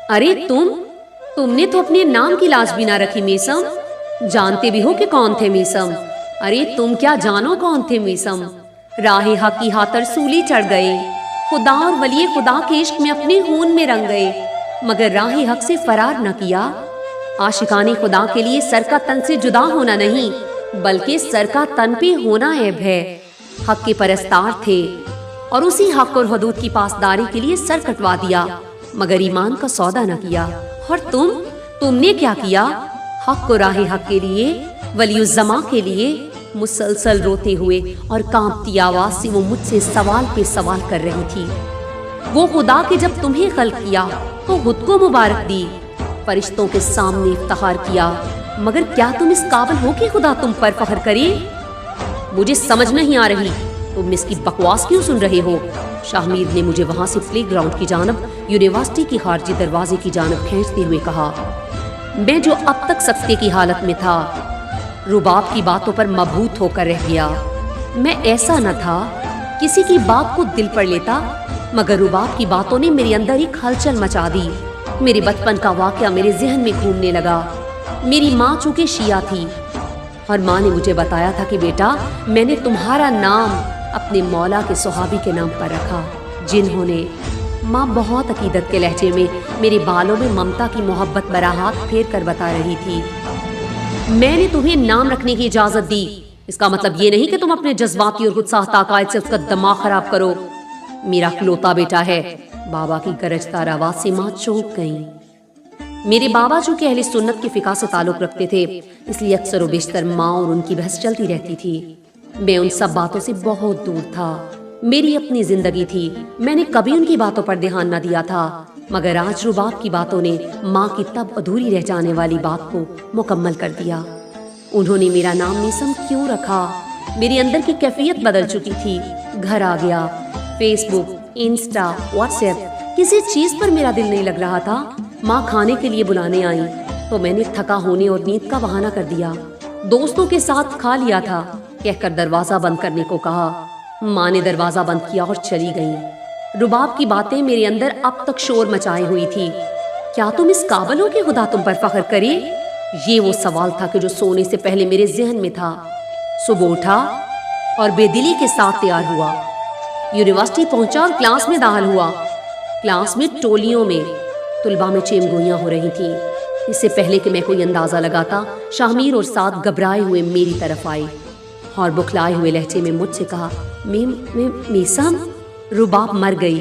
अरे तुमने तो अपने नाम की लाज भी ना रखी मीसम। जानते भी हो कि कौन थे मीसम। अरे तुम क्या जानो कौन थे मीसम। राहे हक की खातर सूली चढ़ गए, खुदा और वली खुदा के इश्क में अपने खून में रंग गए, मगर राहे हक से फरार न किया। आशिकाने खुदा के लिए सर का तन से जुदा होना नहीं, बल्कि सर का तन पे होना ऐब है। हक के परस्तार थे और उसी हक और हदूद की पासदारी के लिए सर कटवा दिया, मगर ईमान का सौदा न किया। और तुमने क्या किया? हक को राहे हक के लिए, वलीउज़्ज़मा के लिए मुसलसल रोते हुए और कांपती आवाज से वो मुझसे सवाल पे सवाल कर रही थी। वो खुदा के जब तुम्हें खल्क किया तो खुद को मुबारक दी, फरिश्तों के सामने इफ्तिखार किया, मगर क्या तुम इस काबिल हो कि खुदा तुम पर फख्र करे? मुझे समझ नहीं आ रही, तुम इसकी बकवास क्यों सुन रहे हो? शाहमीर ने मुझे वहां से प्ले ग्राउंड की जानब, यूनिवर्सिटी की खारजी दरवाजे की जानब खींचते हुए कहा। मैं जो अब तक सख्ते की हालत में था, रुबाब की बातों पर मबहूत होकर रह गया। मैं ऐसा न था किसी की बात को दिल पर लेता, मगर रुबाब की बातों ने मेरे अंदर एक हलचल मचा दी। मेरे बचपन का वाकया मेरे जहन में घूमने लगा। मेरी माँ चूंकि शिया थी और माँ ने मुझे बताया था कि बेटा, मैंने तुम्हारा नाम अपने मौला के सुहाबी के नाम पर रखा, जिन्होंने, माँ बहुत अकीदत के लहजे में मेरे बालों में ममता की मोहब्बत भरा हाथ फेर कर बता रही थी। मैंने तुम्हें नाम रखने की इजाजत दी, इसका मतलब ये नहीं कि तुम अपने जज्बाती और गुस्साख्ता अकायद से उसका दिमाग खराब करो। मेरा इकलौता बेटा है। बाबा की गरजदार आवाज से माँ चौंक गईं। मेरे बाबा जो कि अहले सुन्नत की फिका से ताल्लुक रखते थे, इसलिए अक्सर व बेशतर माँ और उनकी बहस चलती रहती थी। मैं उन सब बातों से बहुत दूर था। मेरी अपनी जिंदगी थी, मैंने कभी उनकी बातों पर ध्यान न दिया था, मगर आज रुबाब की बातों ने माँ की तब अधूरी रह जाने वाली बात को मुकम्मल कर दिया। उन्होंने मेरा नाम मीसम क्यों रखा? मेरे अंदर की कैफियत बदल चुकी थी। घर आ गया, फेसबुक, इंस्टा, व्हाट्सएप, किसी चीज पर मेरा दिल नहीं लग रहा था। माँ खाने के लिए बुलाने आई तो मैंने थका होने और नींद का बहाना कर दिया। दोस्तों के साथ खा लिया था कहकर दरवाजा बंद करने को कहा। माँ ने दरवाजा बंद किया और चली गई। रुबाब की बातें मेरे अंदर अब तक शोर मचाए हुई थी। क्या तुम इस काबिल हो कि खुदा तुम पर फख्र करे? ये वो सवाल था कि जो सोने से पहले मेरे जहन में था। सुबह उठा और बेदिली के साथ तैयार हुआ, यूनिवर्सिटी पहुंचा और क्लास में दाखिल हुआ। क्लास में टोलियों में तुलबा में चेमगोइयां हो रही थी। इससे पहले कि मैं कोई अंदाजा लगाता, शाहमीर और साद घबराए हुए मेरी तरफ आए और बुखलाए हुए लहजे में मुझसे कहा, मीसम, रुबाब मर गई।